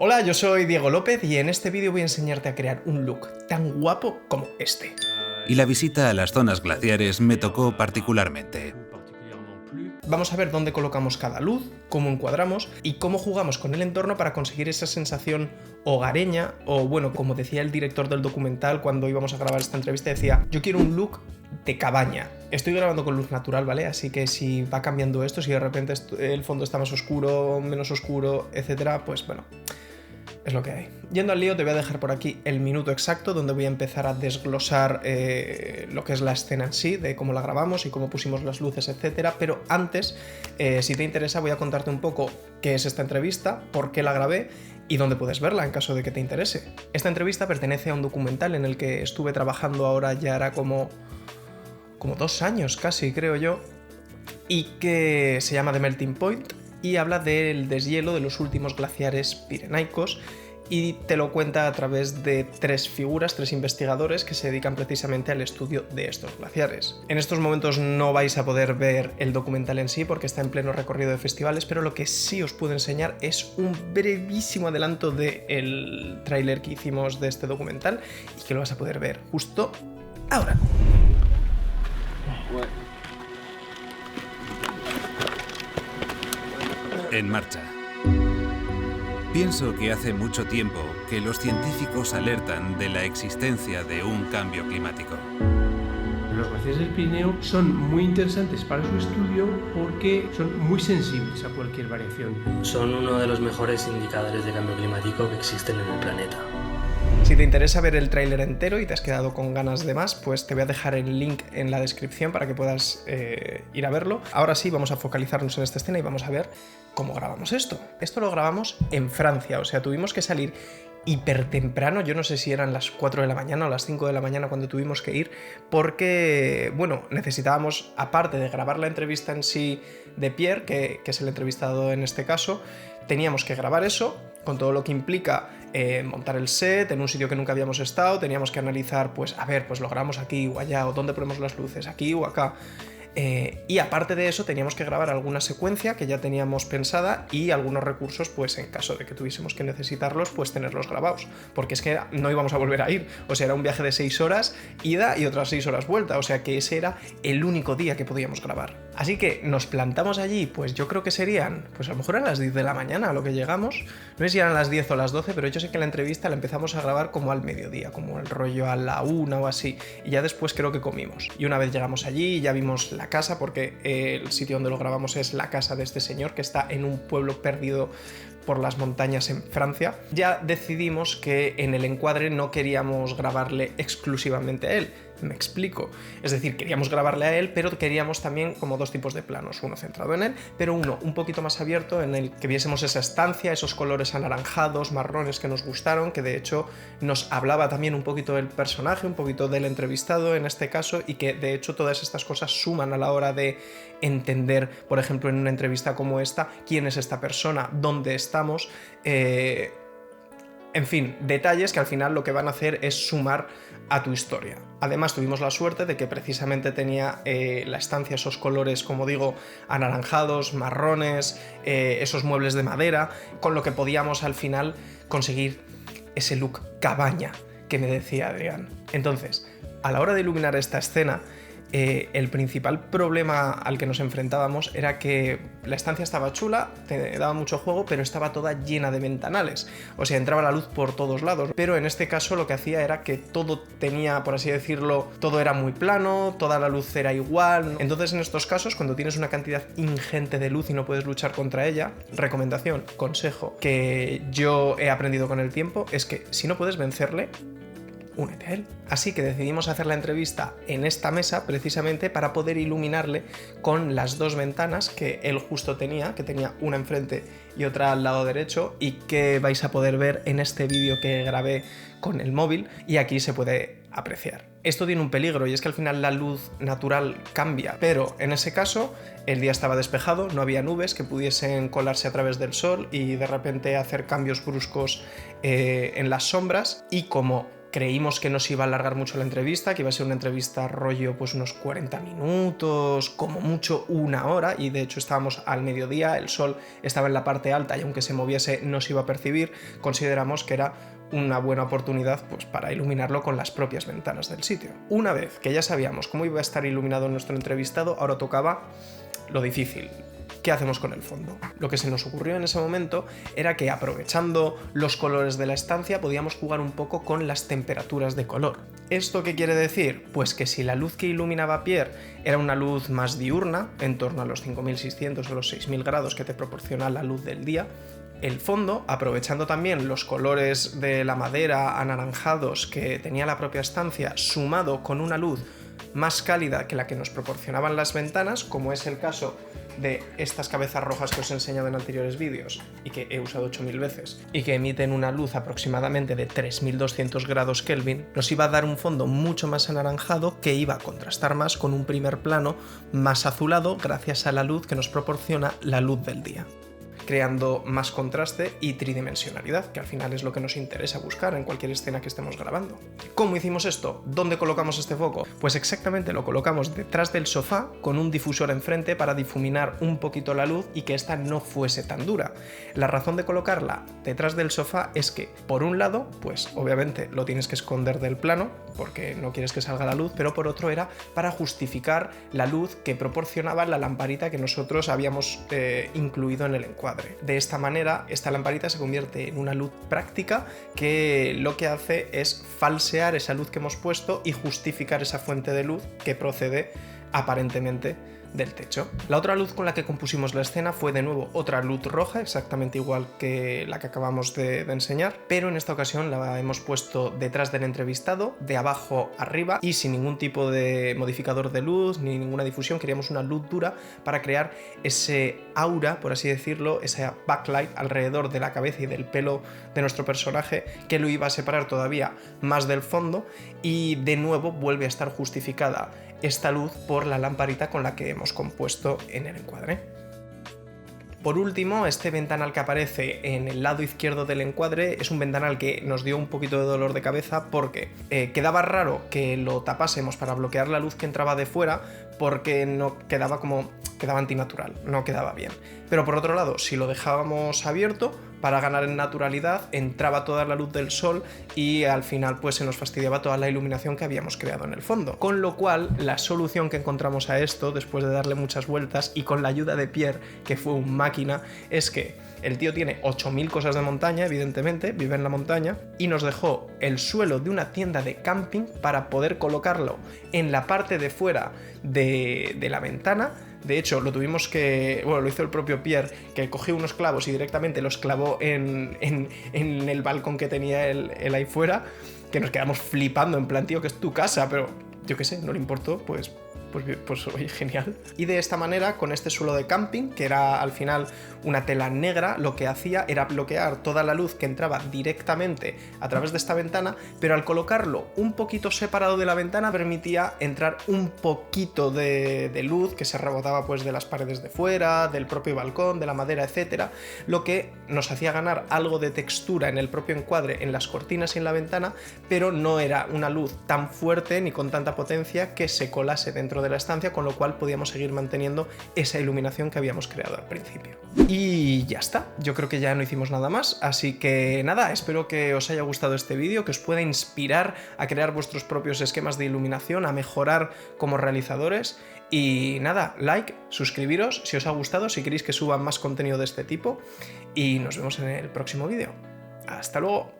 Hola, yo soy Diego López y en este vídeo voy a enseñarte a crear un look tan guapo como este. Y la visita a las zonas glaciares me tocó particularmente. Vamos a ver dónde colocamos cada luz, cómo encuadramos y cómo jugamos con el entorno para conseguir esa sensación hogareña o, bueno, como decía el director del documental cuando íbamos a grabar esta entrevista, decía, yo quiero un look de cabaña. Estoy grabando con luz natural, ¿vale? Así que si va cambiando esto, si de repente el fondo está más oscuro, menos oscuro, etcétera, pues bueno, es lo que hay. Yendo al lío, te voy a dejar por aquí el minuto exacto donde voy a empezar a desglosar lo que es la escena en sí, de cómo la grabamos y cómo pusimos las luces, etcétera. Pero antes, si te interesa, voy a contarte un poco qué es esta entrevista, por qué la grabé y dónde puedes verla en caso de que te interese. Esta entrevista pertenece a un documental en el que estuve trabajando ahora ya era como 2 años casi, creo yo, y que se llama The Melting Point y habla del deshielo de los últimos glaciares pirenaicos y te lo cuenta a través de 3 investigadores que se dedican precisamente al estudio de estos glaciares. En estos momentos no vais a poder ver el documental en sí porque está en pleno recorrido de festivales, pero lo que sí os puedo enseñar es un brevísimo adelanto del tráiler que hicimos de este documental y que lo vas a poder ver justo ahora. En marcha. Pienso que hace mucho tiempo que los científicos alertan de la existencia de un cambio climático. Los glaciares del Pirineo son muy interesantes para su estudio porque son muy sensibles a cualquier variación. Son uno de los mejores indicadores de cambio climático que existen en el planeta. Si te interesa ver el tráiler entero y te has quedado con ganas de más, pues te voy a dejar el link en la descripción para que puedas ir a verlo. Ahora sí, vamos a focalizarnos en esta escena y vamos a ver cómo grabamos esto. Esto lo grabamos en Francia, o sea, tuvimos que salir hiper temprano, yo no sé si eran las 4 de la mañana o las 5 de la mañana cuando tuvimos que ir, porque, bueno, necesitábamos, aparte de grabar la entrevista en sí de Pierre, que es el entrevistado en este caso, teníamos que grabar eso, con todo lo que implica montar el set en un sitio que nunca habíamos estado, teníamos que analizar, pues, a ver, pues lo grabamos aquí o allá, o dónde ponemos las luces, aquí o acá. Y aparte de eso teníamos que grabar alguna secuencia que ya teníamos pensada y algunos recursos, pues en caso de que tuviésemos que necesitarlos, pues tenerlos grabados, porque es que no íbamos a volver a ir, o sea, era un viaje de 6 horas ida y otras 6 horas vuelta, o sea que ese era el único día que podíamos grabar. Así que nos plantamos allí, pues yo creo que serían, pues a lo mejor a las 10 de la mañana a lo que llegamos, no sé si eran las 10 o las 12, pero yo sé que la entrevista la empezamos a grabar como al mediodía, como el rollo a la 1 o así, y ya después creo que comimos. Y una vez llegamos allí, ya vimos la casa, porque el sitio donde lo grabamos es la casa de este señor que está en un pueblo perdido por las montañas en Francia. Ya decidimos que en el encuadre no queríamos grabarle exclusivamente a él. Me explico. Es decir, queríamos grabarle a él, pero queríamos también como 2 tipos de planos. Uno centrado en él, pero uno un poquito más abierto en el que viésemos esa estancia, esos colores anaranjados, marrones que nos gustaron, que de hecho nos hablaba también un poquito del personaje, un poquito del entrevistado en este caso, y que de hecho todas estas cosas suman a la hora de entender, por ejemplo, en una entrevista como esta, quién es esta persona, dónde estamos, en fin, detalles que al final lo que van a hacer es sumar a tu historia. Además tuvimos la suerte de que precisamente tenía la estancia esos colores, como digo, anaranjados, marrones, esos muebles de madera, con lo que podíamos al final conseguir ese look cabaña que me decía Adrián. Entonces, a la hora de iluminar esta escena, el principal problema al que nos enfrentábamos era que la estancia estaba chula, te daba mucho juego, pero estaba toda llena de ventanales, o sea, entraba la luz por todos lados, pero en este caso lo que hacía era que todo tenía, por así decirlo, todo era muy plano, toda la luz era igual. Entonces en estos casos, cuando tienes una cantidad ingente de luz y no puedes luchar contra ella, recomendación, consejo que yo he aprendido con el tiempo, es que si no puedes vencerle, únete a él. Así que decidimos hacer la entrevista en esta mesa precisamente para poder iluminarle con las 2 ventanas que él justo tenía, que tenía una enfrente y otra al lado derecho, y que vais a poder ver en este vídeo que grabé con el móvil, y aquí se puede apreciar. Esto tiene un peligro y es que al final la luz natural cambia, pero en ese caso el día estaba despejado, no había nubes que pudiesen colarse a través del sol y de repente hacer cambios bruscos en las sombras, y como Creímos que no se iba a alargar mucho la entrevista, que iba a ser una entrevista rollo pues unos 40 minutos, como mucho 1 hora, y de hecho estábamos al mediodía, el sol estaba en la parte alta y aunque se moviese no se iba a percibir. Consideramos que era una buena oportunidad pues, para iluminarlo con las propias ventanas del sitio. Una vez que ya sabíamos cómo iba a estar iluminado nuestro entrevistado, ahora tocaba lo difícil. ¿Qué hacemos con el fondo? Lo que se nos ocurrió en ese momento era que, aprovechando los colores de la estancia, podíamos jugar un poco con las temperaturas de color. ¿Esto qué quiere decir? Pues que si la luz que iluminaba a Pierre era una luz más diurna, en torno a los 5600 o los 6000 grados que te proporciona la luz del día, el fondo, aprovechando también los colores de la madera anaranjados que tenía la propia estancia, sumado con una luz más cálida que la que nos proporcionaban las ventanas, como es el caso de estas cabezas rojas que os he enseñado en anteriores vídeos y que he usado 8000 veces y que emiten una luz aproximadamente de 3200 grados Kelvin, nos iba a dar un fondo mucho más anaranjado que iba a contrastar más con un primer plano más azulado gracias a la luz que nos proporciona la luz del día, creando más contraste y tridimensionalidad, que al final es lo que nos interesa buscar en cualquier escena que estemos grabando. ¿Cómo hicimos esto? ¿Dónde colocamos este foco? Pues exactamente lo colocamos detrás del sofá con un difusor enfrente para difuminar un poquito la luz y que esta no fuese tan dura. La razón de colocarla detrás del sofá es que, por un lado, pues obviamente lo tienes que esconder del plano porque no quieres que salga la luz, pero por otro era para justificar la luz que proporcionaba la lamparita que nosotros habíamos incluido en el encuadre. De esta manera, esta lamparita se convierte en una luz práctica que lo que hace es falsear esa luz que hemos puesto y justificar esa fuente de luz que procede aparentemente del techo. La otra luz con la que compusimos la escena fue de nuevo otra luz roja, exactamente igual que la que acabamos de enseñar, pero en esta ocasión la hemos puesto detrás del entrevistado, de abajo arriba y sin ningún tipo de modificador de luz ni ninguna difusión. Queríamos una luz dura para crear ese aura, por así decirlo, esa backlight alrededor de la cabeza y del pelo de nuestro personaje que lo iba a separar todavía más del fondo, y de nuevo vuelve a estar justificada esta luz por la lamparita con la que hemos compuesto en el encuadre. Por último, este ventanal que aparece en el lado izquierdo del encuadre es un ventanal que nos dio un poquito de dolor de cabeza porque quedaba raro que lo tapásemos para bloquear la luz que entraba de fuera, porque no quedaba quedaba antinatural, no quedaba bien. Pero por otro lado, si lo dejábamos abierto, para ganar en naturalidad, entraba toda la luz del sol y al final pues se nos fastidiaba toda la iluminación que habíamos creado en el fondo. Con lo cual, la solución que encontramos a esto, después de darle muchas vueltas y con la ayuda de Pierre, que fue un máquina, es que el tío tiene 8000 cosas de montaña, evidentemente, vive en la montaña, y nos dejó el suelo de una tienda de camping para poder colocarlo en la parte de fuera de la ventana. De hecho, lo hizo el propio Pierre, que cogió unos clavos y directamente los clavó en el balcón que tenía él ahí fuera, que nos quedamos flipando, en plan, tío, que es tu casa, pero yo qué sé, no le importó, pues oye, genial. Y de esta manera, con este suelo de camping, que era al final una tela negra, lo que hacía era bloquear toda la luz que entraba directamente a través de esta ventana, pero al colocarlo un poquito separado de la ventana permitía entrar un poquito de luz que se rebotaba pues de las paredes de fuera, del propio balcón, de la madera, etcétera, lo que nos hacía ganar algo de textura en el propio encuadre, en las cortinas y en la ventana, pero no era una luz tan fuerte ni con tanta potencia que se colase dentro de la estancia, con lo cual podíamos seguir manteniendo esa iluminación que habíamos creado al principio. Y ya está, yo creo que ya no hicimos nada más, así que nada, espero que os haya gustado este vídeo, que os pueda inspirar a crear vuestros propios esquemas de iluminación, a mejorar como realizadores. Y nada, like, suscribiros si os ha gustado, si queréis que suba más contenido de este tipo, y nos vemos en el próximo vídeo. ¡Hasta luego!